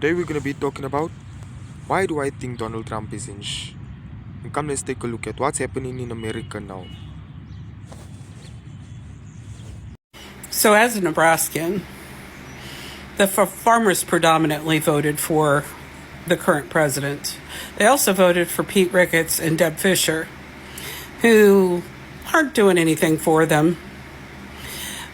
Today we're going to be talking about why do I think Donald Trump is in and come, let's take a look at what's happening in America now. So as a Nebraskan, the farmers predominantly voted for the current president. They also voted for Pete Ricketts and Deb Fischer, who aren't doing anything for them.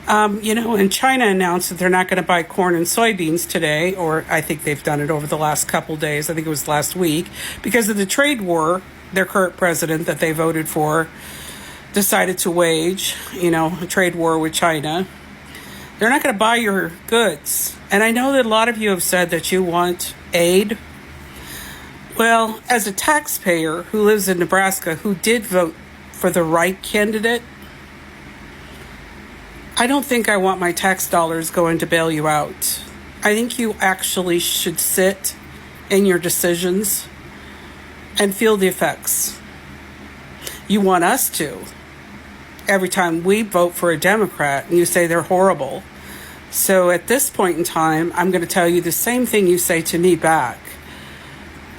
And China announced that they're not going to buy corn and soybeans today, or I think they've done it over the last couple days. I think it was last week, because of the trade war their current president that they voted for decided to wage, a trade war with China. They're not going to buy your goods. And I know that a lot of you have said that you want aid. Well, as a taxpayer who lives in Nebraska, who did vote for the right candidate, I don't think I want my tax dollars going to bail you out. I think you actually should sit in your decisions and feel the effects. You want us to. Every time we vote for a Democrat and you say they're horrible. So at this point in time, I'm going to tell you the same thing you say to me back.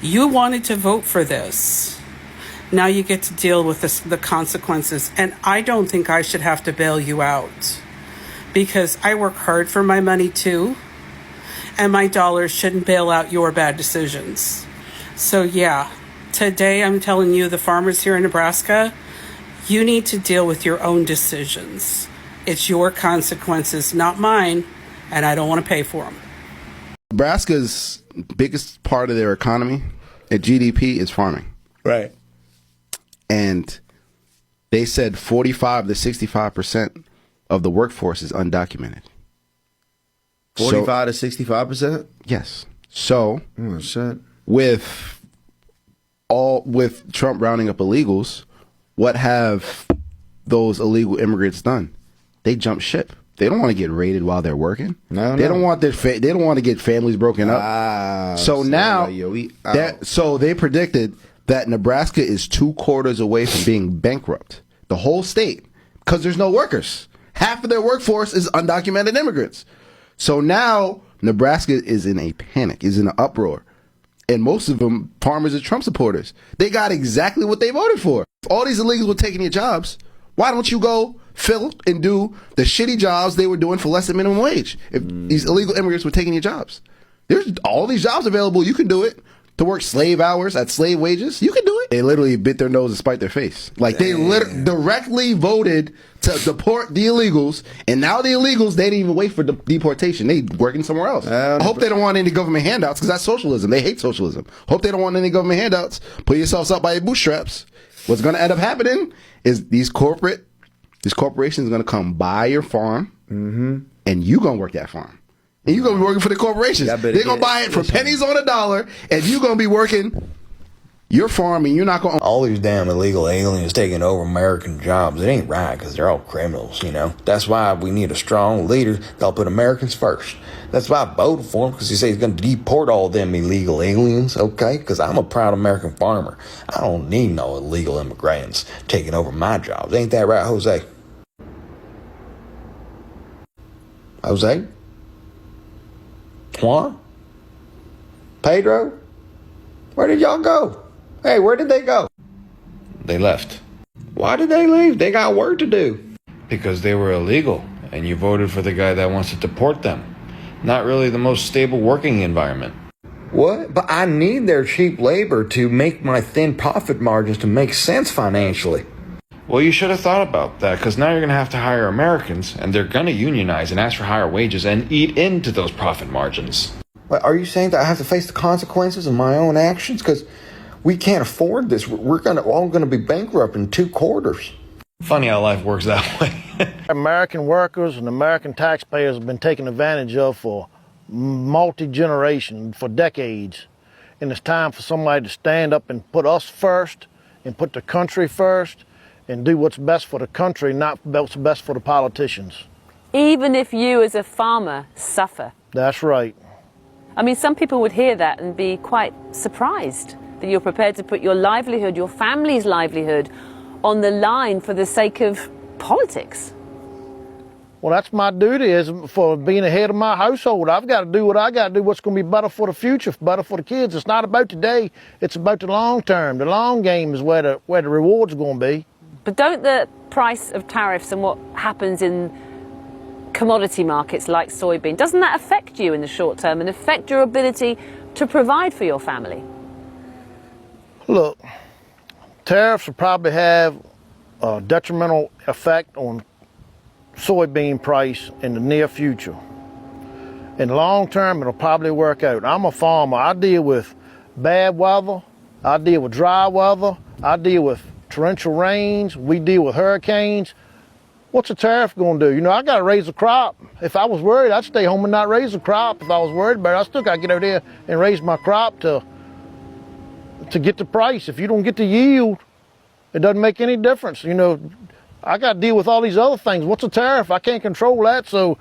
You wanted to vote for this. Now you get to deal with the consequences. And I don't think I should have to bail you out, because I work hard for my money too, and my dollars shouldn't bail out your bad decisions. So yeah, today I'm telling you, the farmers here in Nebraska, you need to deal with your own decisions. It's your consequences, not mine, and I don't want to pay for them. Nebraska's biggest part of their economy at GDP is farming. Right. And they said 45 to 65% of the workforce is undocumented. 45 to 65%? Yes. So, shit. with Trump rounding up illegals, what have those illegal immigrants done? They jump ship. They don't want to get raided while they're working. They don't want they don't want to get families broken up. So now, so they predicted that Nebraska is 2 quarters away from being bankrupt. The whole state, because there's no workers. Half of their workforce is undocumented immigrants. So now Nebraska is in a panic, is in an uproar. And most of them, farmers are Trump supporters. They got exactly what they voted for. If all these illegals were taking your jobs, why don't you go fill and do the shitty jobs they were doing for less than minimum wage? If these illegal immigrants were taking your jobs, there's all these jobs available. You can do it. To work slave hours at slave wages, you can do it. They literally bit their nose and spite their face. Like, they directly voted to deport the illegals, and now the illegals, they didn't even wait for deportation. They working somewhere else. I hope they don't want any government handouts, because that's socialism. They hate socialism. Hope they don't want any government handouts. Put yourselves up by your bootstraps. What's going to end up happening is these corporations are going to come buy your farm, and you going to work that farm. And you're going to be working for the corporations. They're going to buy it for pennies on a dollar, and you're going to be working your farm, and you're not going to... All these damn illegal aliens taking over American jobs. It ain't right, because they're all criminals, That's why we need a strong leader that'll put Americans first. That's why I voted for him, because he said he's going to deport all them illegal aliens, okay? Because I'm a proud American farmer. I don't need no illegal immigrants taking over my jobs. Ain't that right, Jose? Jose? Juan? Pedro? Where did y'all go? Hey, where did they go? They left. Why did they leave? They got work to do. Because they were illegal, and you voted for the guy that wants to deport them. Not really the most stable working environment. What? But I need their cheap labor to make my thin profit margins to make sense financially. Well, you should have thought about that, because now you're going to have to hire Americans, and they're going to unionize and ask for higher wages and eat into those profit margins. But are you saying that I have to face the consequences of my own actions? Because we can't afford this. We're all going to be bankrupt in 2 quarters. Funny how life works that way. American workers and American taxpayers have been taken advantage of for multi-generation, for decades. And it's time for somebody to stand up and put us first and put the country first and do what's best for the country, not what's best for the politicians. Even if you as a farmer suffer. That's right. I mean, some people would hear that and be quite surprised that you're prepared to put your livelihood, your family's livelihood, on the line for the sake of politics. Well, that's my duty as for being the head of my household. I've got to do what I got to do, what's going to be better for the future, better for the kids. It's not about today. It's about the long term. The long game is where the rewards are going to be. But don't the price of tariffs and what happens in commodity markets like soybean, doesn't that affect you in the short term and affect your ability to provide for your family? Look, tariffs will probably have a detrimental effect on soybean price in the near future. In the long term, it'll probably work out. I'm a farmer. I deal with bad weather. I deal with dry weather. I deal with torrential rains. We deal with hurricanes. What's a tariff going to do? You know, I got to raise a crop. If I was worried, I'd stay home and not raise a crop. If I was worried about it, I still got to get out there and raise my crop to get the price. If you don't get the yield, it doesn't make any difference. You know, I got to deal with all these other things. What's a tariff? I can't control that, so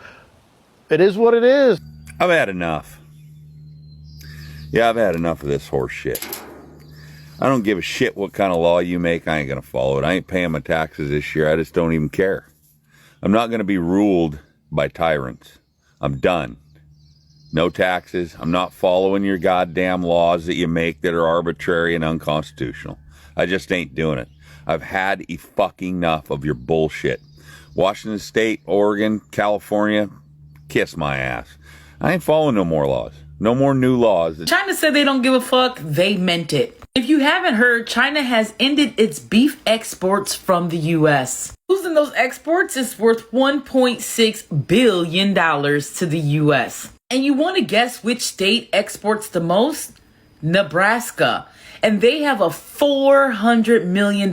it is what it is. I've had enough. Yeah, I've had enough of this horse shit. I don't give a shit what kind of law you make. I ain't going to follow it. I ain't paying my taxes this year. I just don't even care. I'm not going to be ruled by tyrants. I'm done. No taxes. I'm not following your goddamn laws that you make that are arbitrary and unconstitutional. I just ain't doing it. I've had fucking enough of your bullshit. Washington State, Oregon, California, kiss my ass. I ain't following no more laws. No more new laws. China said they don't give a fuck. They meant it. If you haven't heard, China has ended its beef exports from the U.S. Losing those exports is worth $1.6 billion to the U.S. And you want to guess which state exports the most? Nebraska. And they have a $400 million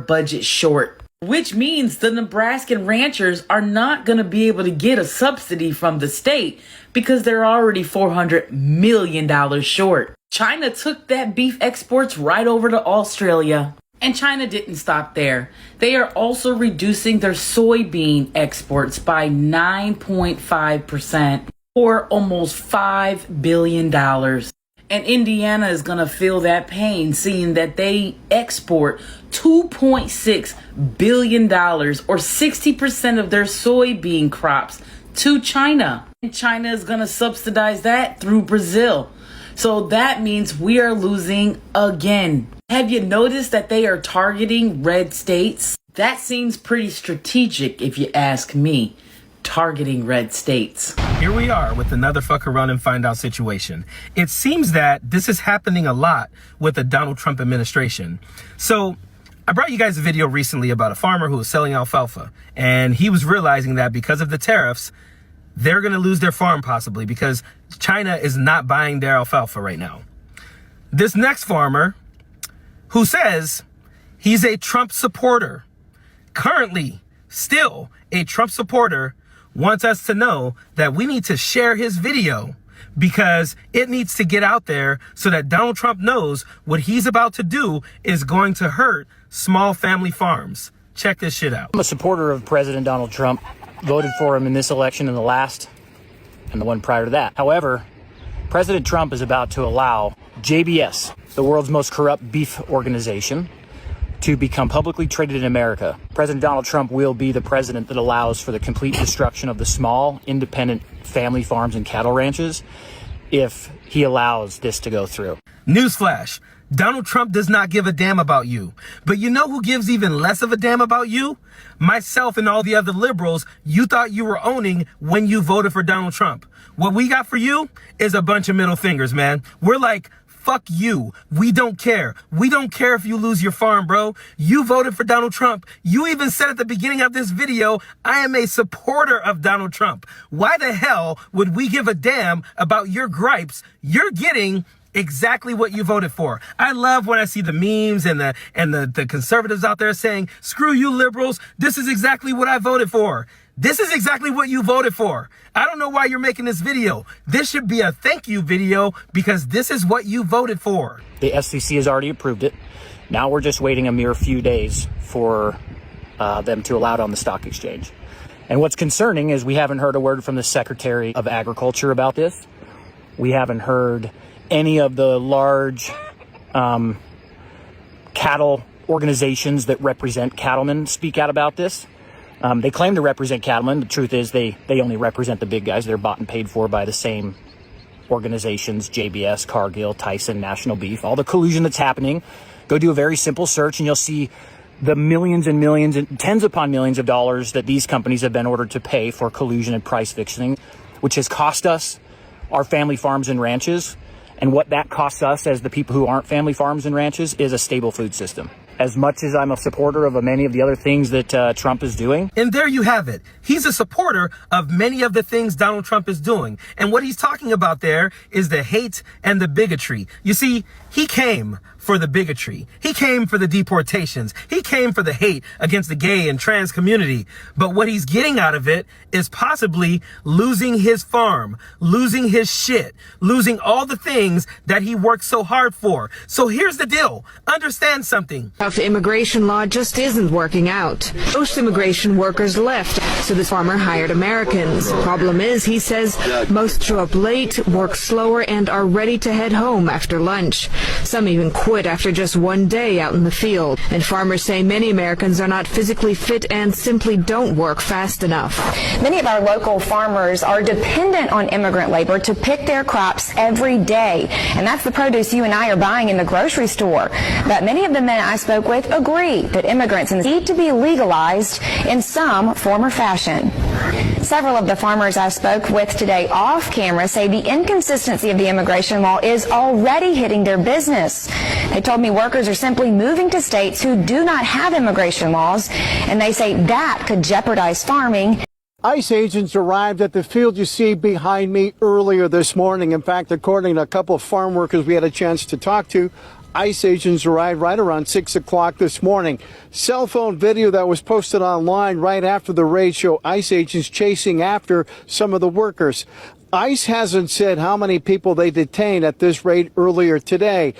budget short, which means the Nebraskan ranchers are not going to be able to get a subsidy from the state because they're already $400 million short. China took that beef exports right over to Australia. And China didn't stop there. They are also reducing their soybean exports by 9.5%, or almost $5 billion. And Indiana is going to feel that pain, seeing that they export $2.6 billion, or 60% of their soybean crops, to China. And China is going to subsidize that through Brazil. So that means we are losing again. Have you noticed that they are targeting red states? That seems pretty strategic if you ask me. Targeting red states. Here we are with another fucker run and find out situation. It seems that this is happening a lot with the Donald Trump administration. So I brought you guys a video recently about a farmer who was selling alfalfa, and he was realizing that because of the tariffs, they're going to lose their farm possibly because China is not buying their alfalfa right now. This next farmer, who says he's a Trump supporter, currently still a Trump supporter, wants us to know that we need to share his video because it needs to get out there so that Donald Trump knows what he's about to do is going to hurt small family farms. Check this shit out. I'm a supporter of President Donald Trump. Voted for him in this election and the last and the one prior to that. However, President Trump is about to allow JBS, the world's most corrupt beef organization, to become publicly traded in America. President Donald Trump will be the president that allows for the complete destruction of the small, independent family farms and cattle ranches if he allows this to go through. Newsflash. Donald Trump does not give a damn about you. But you know who gives even less of a damn about you? Myself and all the other liberals you thought you were owning when you voted for Donald Trump. What we got for you is a bunch of middle fingers, man. We're like, fuck you. We don't care. We don't care if you lose your farm, bro. You voted for Donald Trump. You even said at the beginning of this video, I am a supporter of Donald Trump. Why the hell would we give a damn about your gripes? You're getting exactly what you voted for. I love when I see the memes and the conservatives out there saying, screw you liberals. This is exactly what I voted for. This is exactly what you voted for. I don't know why you're making this video. This should be a thank you video because this is what you voted for. The FCC has already approved it. Now we're just waiting a mere few days for them to allow it on the stock exchange. And what's concerning is we haven't heard a word from the Secretary of Agriculture about this. We haven't heard any of the large cattle organizations that represent cattlemen speak out about this. They claim to represent cattlemen. The truth is they only represent the big guys. They're bought and paid for by the same organizations, JBS, Cargill, Tyson, National Beef, all the collusion that's happening. Go do a very simple search and you'll see the millions and millions and tens upon millions of dollars that these companies have been ordered to pay for collusion and price fixing, which has cost us our family farms and ranches. And what that costs us as the people who aren't family farms and ranches is a stable food system. As much as I'm a supporter of many of the other things that Trump is doing. And there you have it. He's a supporter of many of the things Donald Trump is doing. And what he's talking about there is the hate and the bigotry. You see, he came for the bigotry. He came for the deportations. He came for the hate against the gay and trans community. But what he's getting out of it is possibly losing his farm, losing his shit, losing all the things that he worked so hard for. So here's the deal. Understand something. Tough immigration law just isn't working out. Most immigration workers left, so the farmer hired Americans. Problem is, he says, most show up late, work slower, and are ready to head home after lunch. Some even quit after just one day out in the field. And farmers say many Americans are not physically fit and simply don't work fast enough. Many of our local farmers are dependent on immigrant labor to pick their crops every day. And that's the produce you and I are buying in the grocery store. But many of the men I spoke with agree that immigrants need to be legalized in some form or fashion. Several of the farmers I spoke with today off camera say the inconsistency of the immigration law is already hitting their business. They told me workers are simply moving to states who do not have immigration laws, and they say that could jeopardize farming. ICE agents arrived at the field you see behind me earlier this morning. In fact, according to a couple of farm workers we had a chance to talk to, ICE agents arrived right around 6 o'clock this morning. Cell phone video that was posted online right after the raid show ICE agents chasing after some of the workers. ICE hasn't said how many people they detained at this raid earlier today.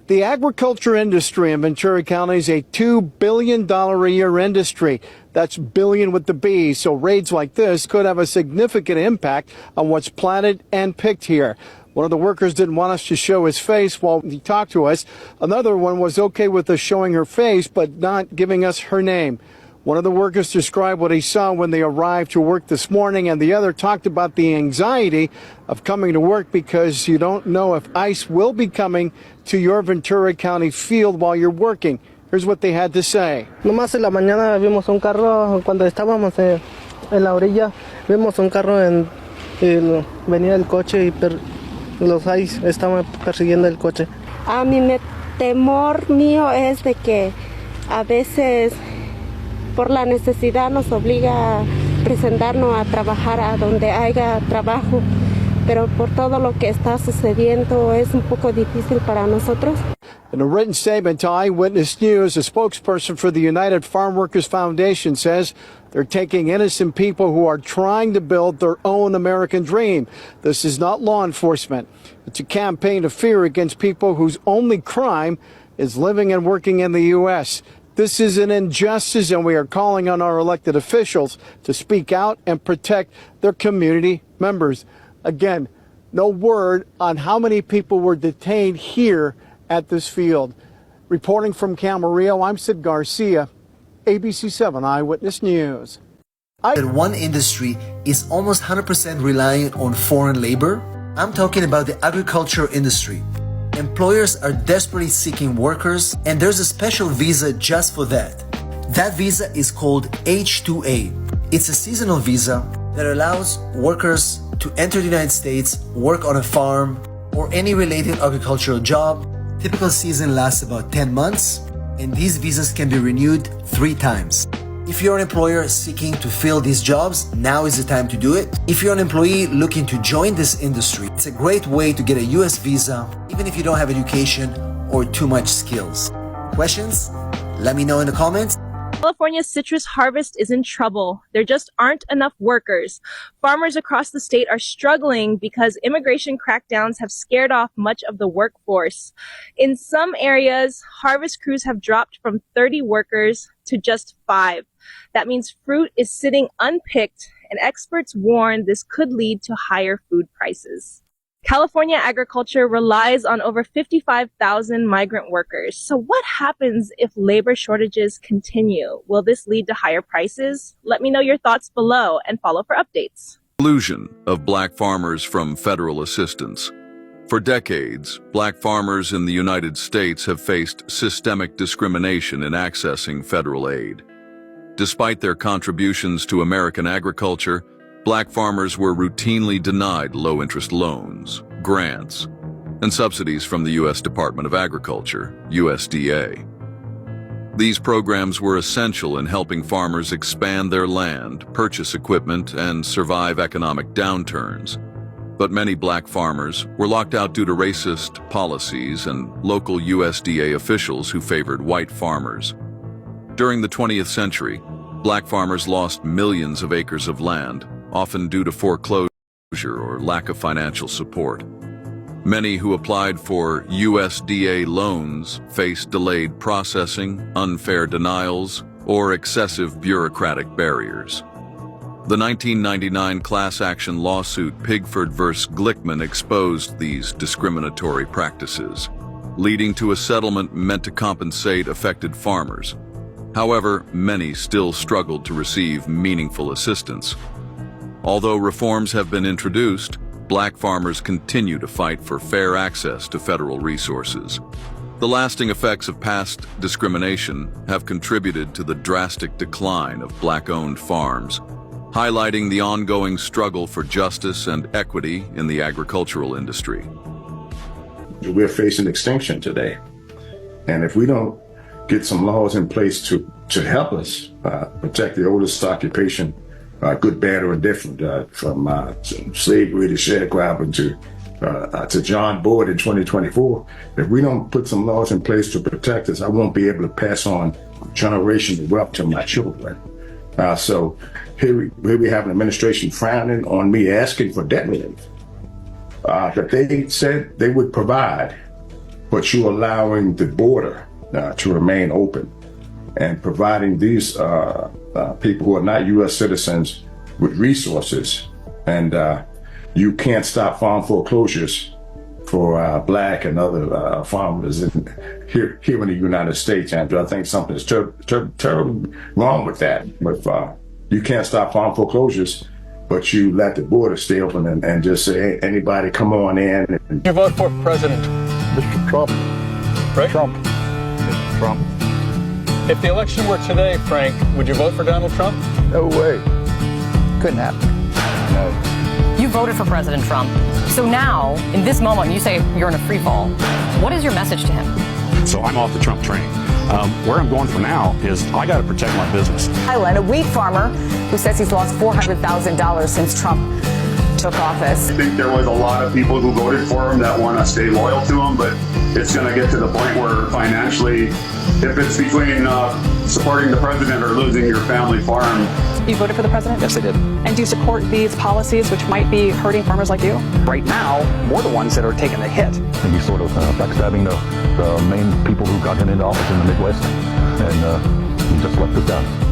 The agriculture industry in Ventura County is a $2 billion a year industry. That's billion with the B. So raids like this could have a significant impact on what's planted and picked here. One of the workers didn't want us to show his face while he talked to us. Another one was okay with us showing her face, but not giving us her name. One of the workers described what he saw when they arrived to work this morning, and the other talked about the anxiety of coming to work because you don't know if ICE will be coming to your Ventura County field while you're working. Here's what they had to say. Nomás en la mañana vimos un carro, cuando estábamos en la orilla, vimos un carro venía el coche y los ICE estaban persiguiendo el coche. A mi temor mío es de que a veces por la necesidad nos obliga a presentarnos a trabajar a donde haya trabajo, pero por todo lo que está sucediendo es un poco difícil para nosotros. In a written statement to Eyewitness News, a spokesperson for the United Farm Workers Foundation says they're taking innocent people who are trying to build their own American dream. This is not law enforcement. It's a campaign of fear against people whose only crime is living and working in the U.S. This is an injustice, and we are calling on our elected officials to speak out and protect their community members. Again, no word on how many people were detained here at this field. Reporting from Camarillo, I'm Sid Garcia, ABC 7 Eyewitness News. That one industry is almost 100% reliant on foreign labor. I'm talking about the agriculture industry. Employers are desperately seeking workers, and there's a special visa just for that. That visa is called H-2A. It's a seasonal visa that allows workers to enter the United States, work on a farm, or any related agricultural job. Typical season lasts about 10 months, and these visas can be renewed 3 times. If you're an employer seeking to fill these jobs, now is the time to do it. If you're an employee looking to join this industry, it's a great way to get a US visa, even if you don't have education or too much skills. Questions? Let me know in the comments. California's citrus harvest is in trouble. There just aren't enough workers. Farmers across the state are struggling because immigration crackdowns have scared off much of the workforce. In some areas, harvest crews have dropped from 30 workers to just 5. That means fruit is sitting unpicked, and experts warn this could lead to higher food prices. California agriculture relies on over 55,000 migrant workers. So what happens if labor shortages continue? Will this lead to higher prices? Let me know your thoughts below and follow for updates. Exclusion of black farmers from federal assistance. For decades, black farmers in the United States have faced systemic discrimination in accessing federal aid. Despite their contributions to American agriculture, black farmers were routinely denied low-interest loans, grants, and subsidies from the U.S. Department of Agriculture, USDA. These programs were essential in helping farmers expand their land, purchase equipment, and survive economic downturns. But many black farmers were locked out due to racist policies and local USDA officials who favored white farmers. During the 20th century, black farmers lost millions of acres of land, often due to foreclosure or lack of financial support. Many who applied for USDA loans faced delayed processing, unfair denials, or excessive bureaucratic barriers. The 1999 class action lawsuit Pigford v. Glickman exposed these discriminatory practices, leading to a settlement meant to compensate affected farmers. However, many still struggled to receive meaningful assistance. Although reforms have been introduced, black farmers continue to fight for fair access to federal resources. The lasting effects of past discrimination have contributed to the drastic decline of black-owned farms, highlighting the ongoing struggle for justice and equity in the agricultural industry. We're facing extinction today. And if we don't get some laws in place to help us protect the oldest occupation, good, bad, or indifferent, from slavery to sharecropping to John Boyd in 2024. If we don't put some laws in place to protect us, I won't be able to pass on generational wealth to my children. So here we have an administration frowning on me asking for debt relief that they said they would provide, but you're allowing the border to remain open and providing these people who are not U.S. citizens with resources. And you can't stop farm foreclosures for black and other farmers here in the United States, Andrew. I think something is terribly wrong with that. But you can't stop farm foreclosures, but you let the border stay open and just say, hey, anybody come on in. You vote for President Mr. Trump. Right? Trump. Mr. Trump. If the election were today, Frank, would you vote for Donald Trump? No way. Couldn't happen. No. You voted for President Trump. So now, in this moment, you say you're in a free fall. What is your message to him? So I'm off the Trump train. Where I'm going for now is I got to protect my business. Highland, a wheat farmer who says he's lost $400,000 since Trump took office. I think there was a lot of people who voted for him that want to stay loyal to him, but it's going to get to the point where financially, if it's between supporting the president or losing your family farm. You voted for the president? Yes, I did. And do you support these policies which might be hurting farmers like you? Right now, we're the ones that are taking the hit. And he's sort of backstabbing the main people who got him into office in the Midwest, and he just left us down.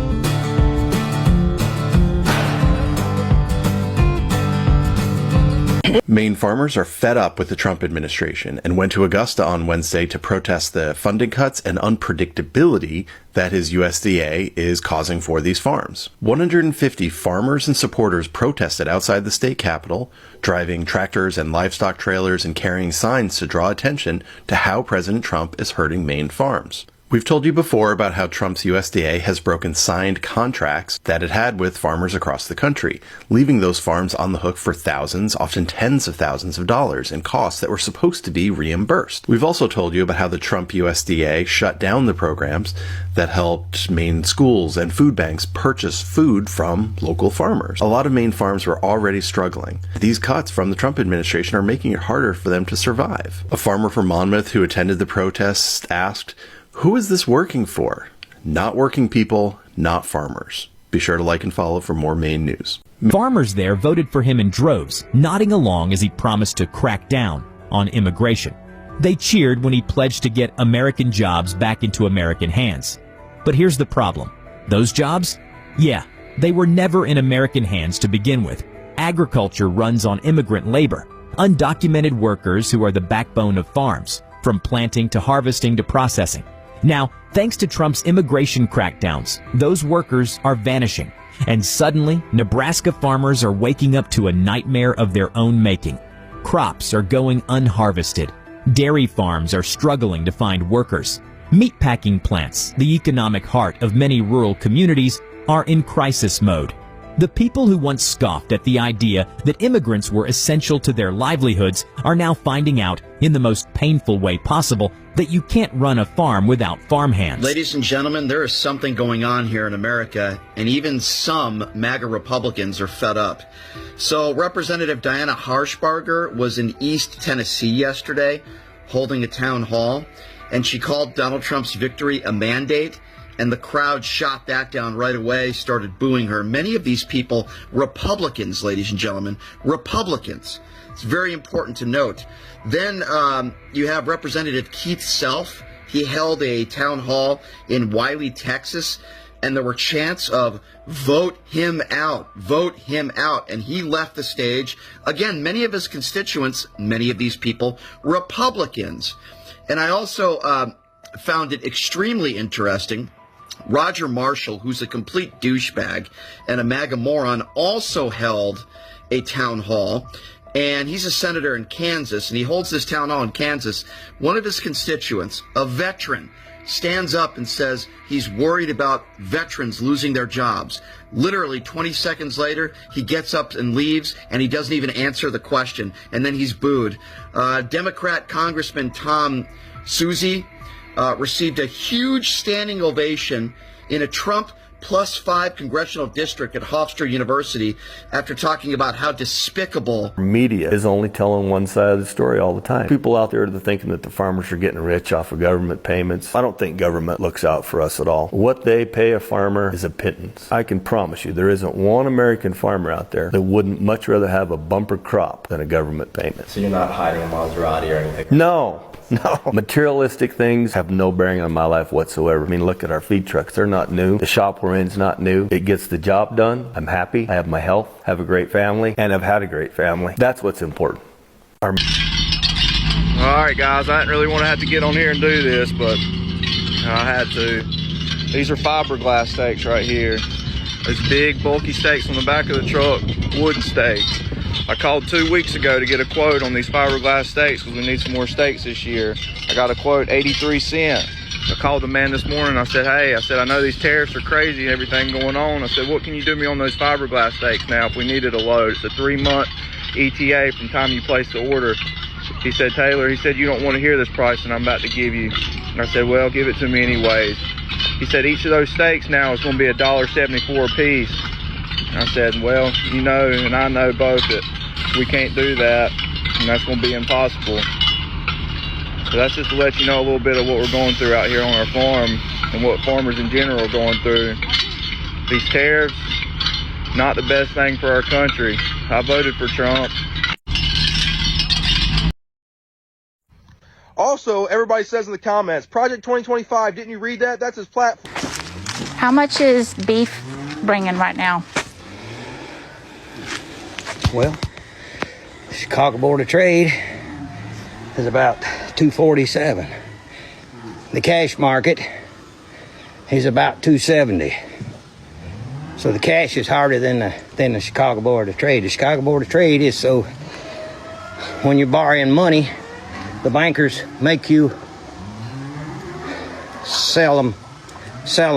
Maine farmers are fed up with the Trump administration and went to Augusta on Wednesday to protest the funding cuts and unpredictability that his USDA is causing for these farms. 150 farmers and supporters protested outside the state capitol, driving tractors and livestock trailers and carrying signs to draw attention to how President Trump is hurting Maine farms. We've told you before about how Trump's USDA has broken signed contracts that it had with farmers across the country, leaving those farms on the hook for thousands, often tens of thousands of dollars in costs that were supposed to be reimbursed. We've also told you about how the Trump USDA shut down the programs that helped Maine schools and food banks purchase food from local farmers. A lot of Maine farms were already struggling. These cuts from the Trump administration are making it harder for them to survive. A farmer from Monmouth who attended the protests asked, "Who is this working for? Not working people, not farmers." Be sure to like and follow for more Maine news. Farmers there voted for him in droves, nodding along as he promised to crack down on immigration. They cheered when he pledged to get American jobs back into American hands. But here's the problem. Those jobs? Yeah, they were never in American hands to begin with. Agriculture runs on immigrant labor. undocumented workers who are the backbone of farms, from planting to harvesting to processing. Now, thanks to Trump's immigration crackdowns, those workers are vanishing. And suddenly, Nebraska farmers are waking up to a nightmare of their own making. Crops are going unharvested. Dairy farms are struggling to find workers. Meatpacking plants, the economic heart of many rural communities, are in crisis mode. The people who once scoffed at the idea that immigrants were essential to their livelihoods are now finding out, in the most painful way possible, that you can't run a farm without farmhands. Ladies and gentlemen, there is something going on here in America, and even some MAGA Republicans are fed up. So Representative Diana Harshbarger was in East Tennessee yesterday holding a town hall, and she called Donald Trump's victory a mandate. And the crowd shot that down right away, started booing her. Many of these people, Republicans, ladies and gentlemen, Republicans. It's very important to note. Then you have Representative Keith Self. He held a town hall in Wiley, Texas, and there were chants of vote him out, and he left the stage. Again, many of his constituents, many of these people, Republicans. And I also found it extremely interesting. Roger Marshall, who's a complete douchebag and a MAGA moron, also held a town hall, and he's a senator in Kansas, and he holds this town hall in Kansas. One of his constituents, a veteran, stands up and says he's worried about veterans losing their jobs. Literally 20 seconds later, he gets up and leaves, and he doesn't even answer the question, and then he's booed. Democrat Congressman Tom Suozzi received a huge standing ovation in a Trump +5 congressional district at Hofstra University after talking about how despicable. Media is only telling one side of the story all the time. People out there are thinking that the farmers are getting rich off of government payments. I don't think government looks out for us at all. What they pay a farmer is a pittance. I can promise you there isn't one American farmer out there that wouldn't much rather have a bumper crop than a government payment. So you're not hiding a Maserati or anything? No. Materialistic things have no bearing on my life whatsoever. I mean, look at our feed trucks. They're not new. The shop we're in is not new. It gets the job done. I'm happy. I have my health, have a great family, and I've had a great family. That's what's important. All right, guys, I didn't really want to have to get on here and do this, but I had to. These are fiberglass steaks right here. Those big, bulky steaks on the back of the truck, wooden steaks. I called 2 weeks ago to get a quote on these fiberglass steaks because we need some more steaks this year. I got a quote, 83 cents. I called the man this morning. I said, hey, I know these tariffs are crazy and everything going on. I said, what can you do me on those fiberglass steaks now if we needed a load? It's a 3-month ETA from time you place the order. He said, Taylor, he said, you don't want to hear this price and I'm about to give you. And I said, well, give it to me anyways. He said, each of those steaks now is going to be $1.74 a piece. And I said, well, you know, and I know both that we can't do that, and that's going to be impossible. So that's just to let you know a little bit of what we're going through out here on our farm and what farmers in general are going through. These tariffs, not the best thing for our country. I voted for Trump. Also, everybody says in the comments, Project 2025, didn't you read that? That's his platform. How much is beef bringing right now? Well, Chicago Board of Trade is about $247. The cash market is about $270. So the cash is harder than the Chicago Board of Trade. The Chicago Board of Trade is so when you're borrowing money, the bankers make you sell them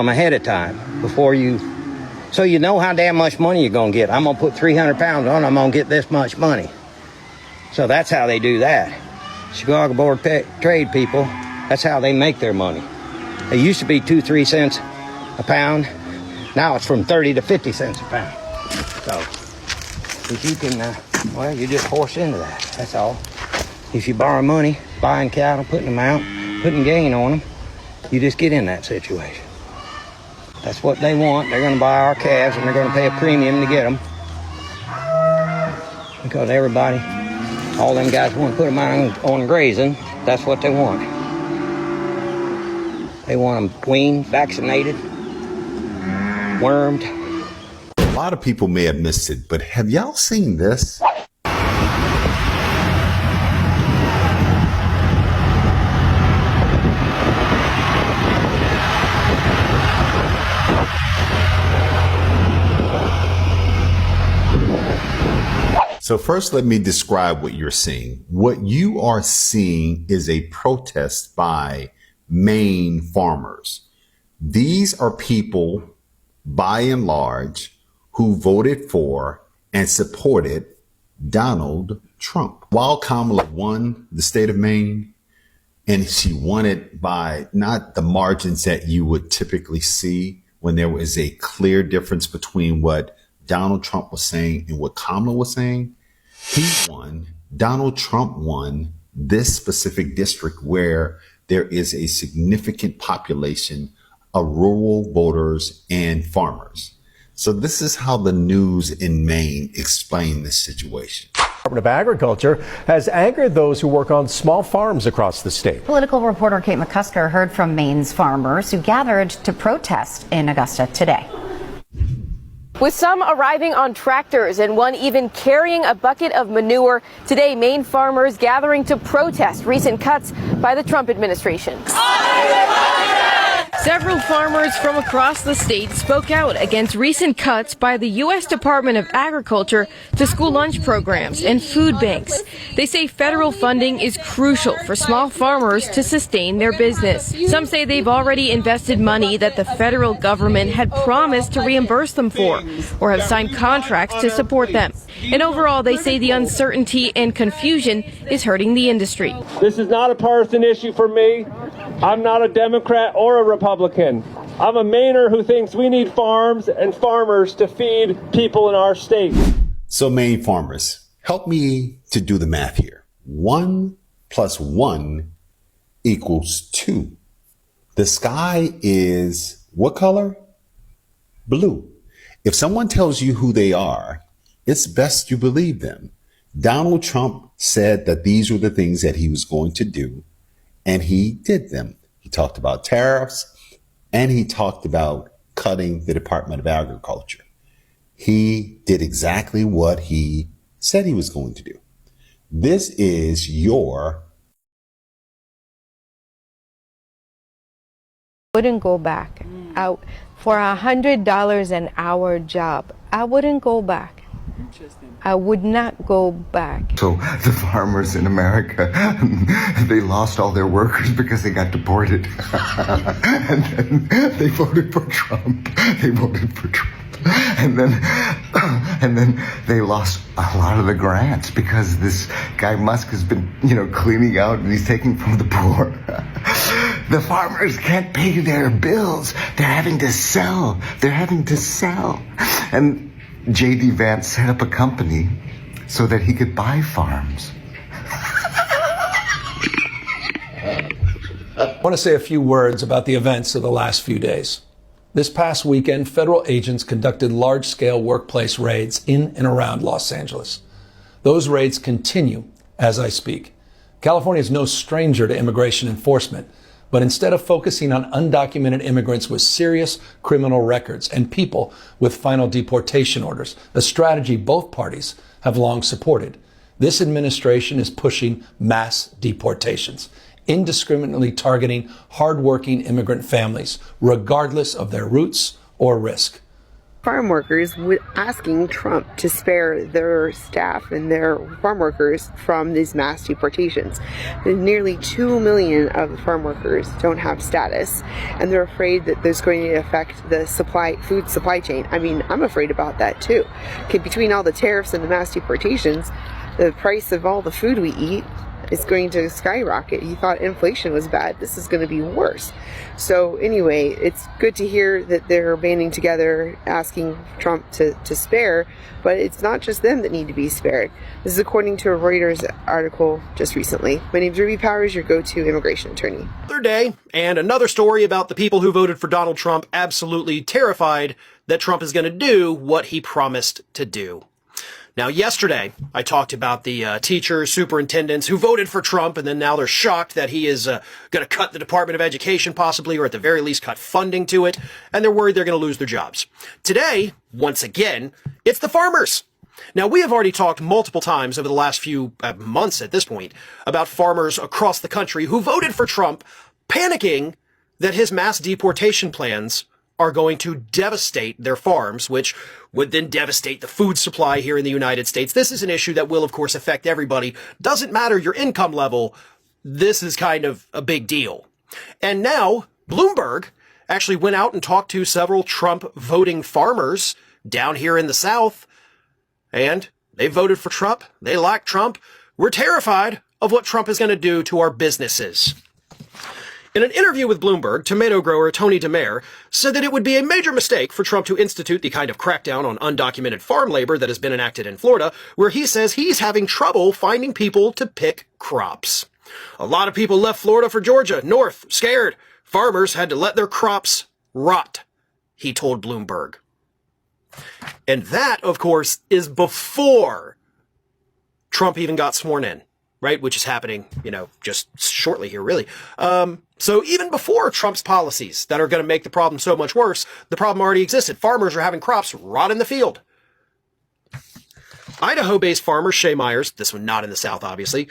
ahead of time before you. So you know how damn much money you're going to get. I'm going to put 300 pounds on, I'm going to get this much money. So that's how they do that. Chicago Board of Trade people, that's how they make their money. It used to be 2-3 cents a pound. Now it's from 30 to 50 cents a pound. So if you can, well, you just force into that, that's all. If you borrow money, buying cattle, putting them out, putting gain on them, you just get in that situation. That's what they want. They're going to buy our calves and they're going to pay a premium to get them. Because everybody, all them guys want to put them out on grazing. That's what they want. They want them weaned, vaccinated, wormed. A lot of people may have missed it, but have y'all seen this? So first, let me describe what you're seeing. What you are seeing is a protest by Maine farmers. These are people, by and large, who voted for and supported Donald Trump. While Kamala won the state of Maine, and she won it by not the margins that you would typically see when there was a clear difference between what Donald Trump was saying and what Kamala was saying, he won, Donald Trump won this specific district where there is a significant population of rural voters and farmers. So this is how the news in Maine explained this situation. Department of Agriculture has angered those who work on small farms across the state. Political reporter Kate McCusker heard from Maine's farmers who gathered to protest in Augusta today. With some arriving on tractors and one even carrying a bucket of manure, today Maine farmers gathering to protest recent cuts by the Trump administration. Several farmers from across the state spoke out against recent cuts by the U.S. Department of Agriculture to school lunch programs and food banks. They say federal funding is crucial for small farmers to sustain their business. Some say they've already invested money that the federal government had promised to reimburse them for, or have signed contracts to support them. And overall, they say the uncertainty and confusion is hurting the industry. This is not a partisan issue for me. I'm not a Democrat or a Republican. I'm a Mainer who thinks we need farms and farmers to feed people in our state. So Maine farmers, help me to do the math here. 1 + 1 = 2. The sky is what color? Blue. If someone tells you who they are, it's best you believe them. Donald Trump said that these were the things that he was going to do, and he did them. He talked about tariffs, and he talked about cutting the Department of Agriculture. He did exactly what he said he was going to do. This is your... Wouldn't go back out for $100 an hour job. I wouldn't go back. I would not go back. So the farmers in America, they lost all their workers because they got deported. And then they voted for Trump. And then they lost a lot of the grants because this guy Musk has been, cleaning out, and he's taking from the poor. The farmers can't pay their bills. They're having to sell. And J.D. Vance set up a company so that he could buy farms. I want to say a few words about the events of the last few days. This past weekend, federal agents conducted large-scale workplace raids in and around Los Angeles. Those raids continue as I speak. California is no stranger to immigration enforcement, but instead of focusing on undocumented immigrants with serious criminal records and people with final deportation orders, a strategy both parties have long supported, this administration is pushing mass deportations, indiscriminately targeting hardworking immigrant families, regardless of their roots or risk. Farm workers asking Trump to spare their staff and their farm workers from these mass deportations. Nearly 2 million of the farm workers don't have status, and they're afraid that there's going to affect the food supply chain. I mean, I'm afraid about that too. Between all the tariffs and the mass deportations, the price of all the food we eat is going to skyrocket. You thought inflation was bad. This is going to be worse. So anyway, it's good to hear that they're banding together asking Trump to spare, but it's not just them that need to be spared. This is according to a Reuters article just recently. My name's Ruby Powers, your go-to immigration attorney. Another day, and another story about the people who voted for Donald Trump absolutely terrified that Trump is going to do what he promised to do. Now, yesterday, I talked about the teachers, superintendents who voted for Trump, and then now they're shocked that he is going to cut the Department of Education possibly, or at the very least cut funding to it, and they're worried they're going to lose their jobs. Today, once again, it's the farmers. Now, we have already talked multiple times over the last few months at this point about farmers across the country who voted for Trump, panicking that his mass deportation plans are going to devastate their farms, which would then devastate the food supply here in the United States. This is an issue that will, of course, affect everybody. Doesn't matter your income level. This is kind of a big deal. And now Bloomberg actually went out and talked to several Trump voting farmers down here in the South, and they voted for Trump. They like Trump. We're terrified of what Trump is going to do to our businesses. In an interview with Bloomberg, tomato grower Tony DeMare said that it would be a major mistake for Trump to institute the kind of crackdown on undocumented farm labor that has been enacted in Florida, where he says he's having trouble finding people to pick crops. A lot of people left Florida for Georgia, north, scared. Farmers had to let their crops rot, he told Bloomberg. And that, of course, is before Trump even got sworn in, right? Which is happening, just shortly here, really. So even before Trump's policies that are going to make the problem so much worse, the problem already existed. Farmers are having crops rot in the field. Idaho-based farmer Shay Myers, this one not in the South, obviously,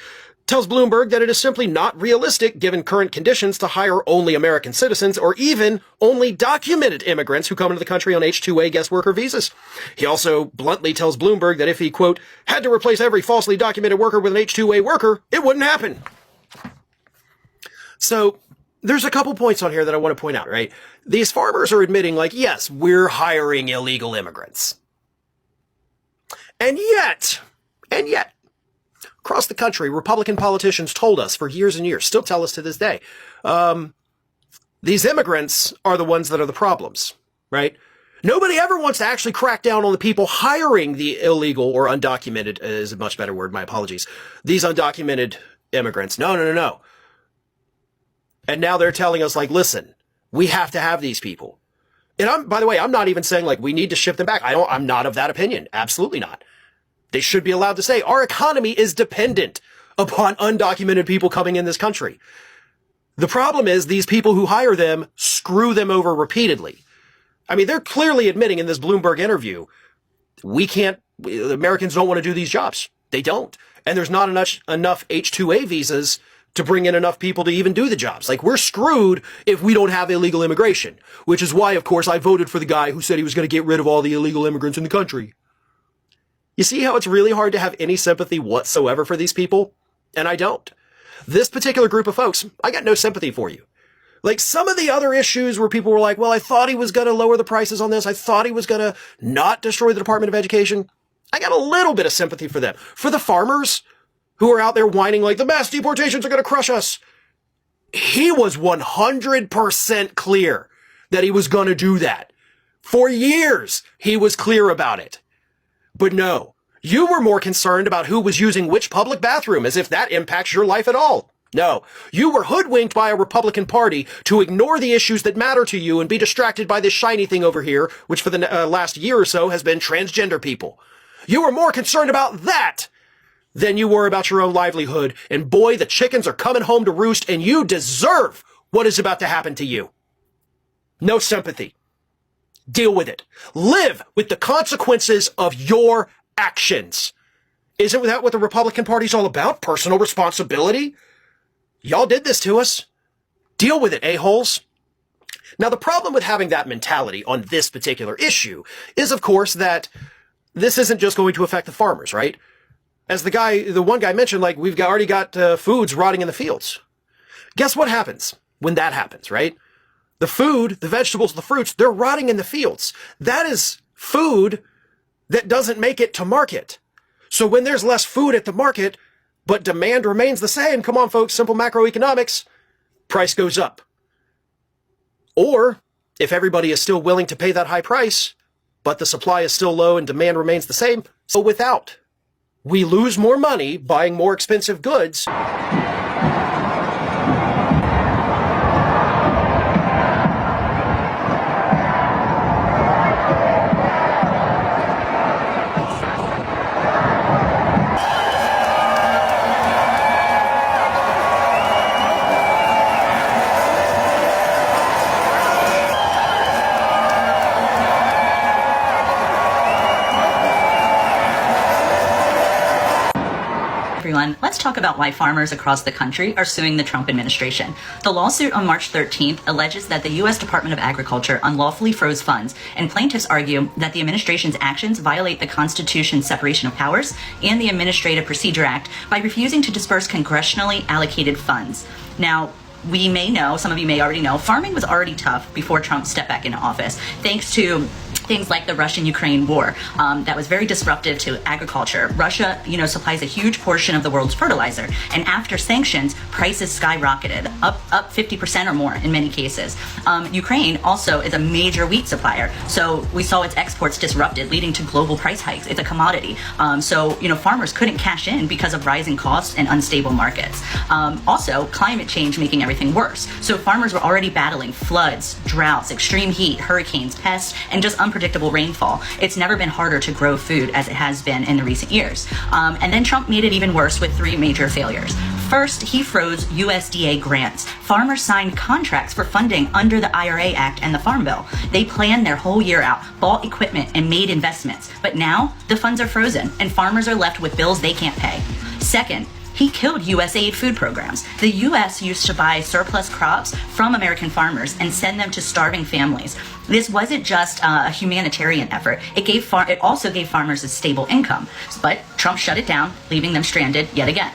tells Bloomberg that it is simply not realistic, given current conditions, to hire only American citizens or even only documented immigrants who come into the country on H-2A guest worker visas. He also bluntly tells Bloomberg that if he, quote, had to replace every falsely documented worker with an H-2A worker, it wouldn't happen. So there's a couple points on here that I want to point out, right? These farmers are admitting, like, yes, we're hiring illegal immigrants. And yet, across the country, Republican politicians told us for years and years, still tell us to this day, these immigrants are the ones that are the problems, right? Nobody ever wants to actually crack down on the people hiring the illegal, or undocumented is a much better word, my apologies, these undocumented immigrants. No. And now they're telling us, like, listen, we have to have these people. And by the way, I'm not even saying, like, we need to ship them back. I'm not of that opinion. Absolutely not. They should be allowed to say our economy is dependent upon undocumented people coming in this country. The problem is these people who hire them screw them over repeatedly. I mean, they're clearly admitting in this Bloomberg interview, Americans don't want to do these jobs. They don't. And there's not enough H-2A visas to bring in enough people to even do the jobs. Like, we're screwed if we don't have illegal immigration, which is why, of course, I voted for the guy who said he was going to get rid of all the illegal immigrants in the country. You see how it's really hard to have any sympathy whatsoever for these people? And I don't. This particular group of folks, I got no sympathy for you. Like, some of the other issues where people were like, well, I thought he was going to lower the prices on this. I thought he was going to not destroy the Department of Education. I got a little bit of sympathy for them. For the farmers who are out there whining like the mass deportations are going to crush us. He was 100% clear that he was going to do that. For years, he was clear about it. But no, you were more concerned about who was using which public bathroom, as if that impacts your life at all. No, you were hoodwinked by a Republican Party to ignore the issues that matter to you and be distracted by this shiny thing over here, which for the last year or so has been transgender people. You were more concerned about that than you were about your own livelihood. And boy, the chickens are coming home to roost, and you deserve what is about to happen to you. No sympathy. Deal with it. Live with the consequences of your actions. Isn't that what the Republican Party's all about? Personal responsibility? Y'all did this to us. Deal with it, a-holes. Now, the problem with having that mentality on this particular issue is, of course, that this isn't just going to affect the farmers, right? As the one guy mentioned, like, we've already got foods rotting in the fields. Guess what happens when that happens, right? The food, the vegetables, the fruits, they're rotting in the fields. That is food that doesn't make it to market. So when there's less food at the market, but demand remains the same, come on, folks, simple macroeconomics, price goes up. Or if everybody is still willing to pay that high price, but the supply is still low and demand remains the same, so without, we lose more money buying more expensive goods. Everyone, let's talk about why farmers across the country are suing the Trump administration. The lawsuit on March 13th alleges that the U.S. Department of Agriculture unlawfully froze funds, and plaintiffs argue that the administration's actions violate the Constitution's separation of powers and the Administrative Procedure Act by refusing to disperse congressionally allocated funds. Now, we may know, some of you may already know, farming was already tough before Trump stepped back into office, thanks to things like the Russian-Ukraine war that was very disruptive to agriculture. Russia, supplies a huge portion of the world's fertilizer, and after sanctions, prices skyrocketed, up 50% or more in many cases. Ukraine also is a major wheat supplier, so we saw its exports disrupted, leading to global price hikes. It's a commodity, so farmers couldn't cash in because of rising costs and unstable markets. Also, climate change making everything worse. So farmers were already battling floods, droughts, extreme heat, hurricanes, pests, and just unpredictable rainfall. It's never been harder to grow food as it has been in the recent years. And then Trump made it even worse with 3 major failures. First, he froze USDA grants. Farmers signed contracts for funding under the IRA Act and the Farm Bill. They planned their whole year out, bought equipment, and made investments. But now, the funds are frozen, and farmers are left with bills they can't pay. Second, he killed USAID food programs. The U.S. used to buy surplus crops from American farmers and send them to starving families. This wasn't just a humanitarian effort. It also gave farmers a stable income. But Trump shut it down, leaving them stranded yet again.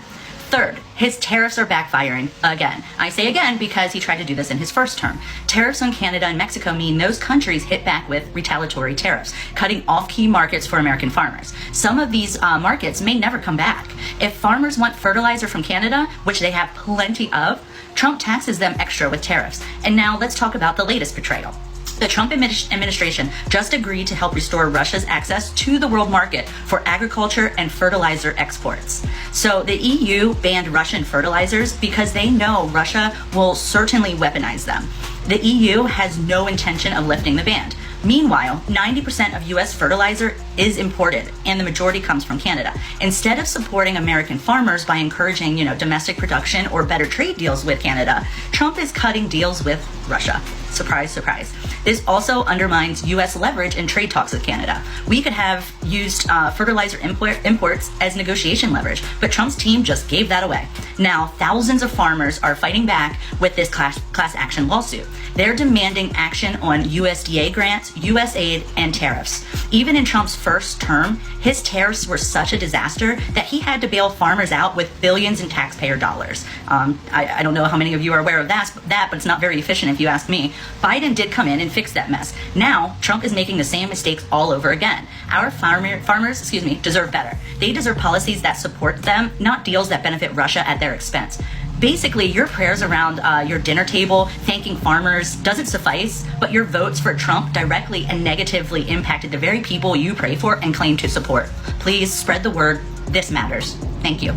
Third, his tariffs are backfiring again. I say again because he tried to do this in his first term. Tariffs on Canada and Mexico mean those countries hit back with retaliatory tariffs, cutting off key markets for American farmers. Some of these markets may never come back. If farmers want fertilizer from Canada, which they have plenty of, Trump taxes them extra with tariffs. And now let's talk about the latest betrayal. The Trump administration just agreed to help restore Russia's access to the world market for agriculture and fertilizer exports. So the EU banned Russian fertilizers because they know Russia will certainly weaponize them. The EU has no intention of lifting the ban. Meanwhile, 90% of U.S. fertilizer is imported, and the majority comes from Canada. Instead of supporting American farmers by encouraging, domestic production or better trade deals with Canada, Trump is cutting deals with Russia. Surprise, surprise. This also undermines U.S. leverage in trade talks with Canada. We could have used fertilizer imports as negotiation leverage, but Trump's team just gave that away. Now, thousands of farmers are fighting back with this class action lawsuit. They're demanding action on USDA grants, USAID, and tariffs. Even in Trump's first term, his tariffs were such a disaster that he had to bail farmers out with billions in taxpayer dollars. I don't know how many of you are aware of that, but it's not very efficient if you ask me. Biden did come in and fix that mess. Now, Trump is making the same mistakes all over again. Our farmers deserve better. They deserve policies that support them, not deals that benefit Russia at their expense. Basically, your prayers around your dinner table thanking farmers doesn't suffice, but your votes for Trump directly and negatively impacted the very people you pray for and claim to support. Please spread the word. This matters. Thank you.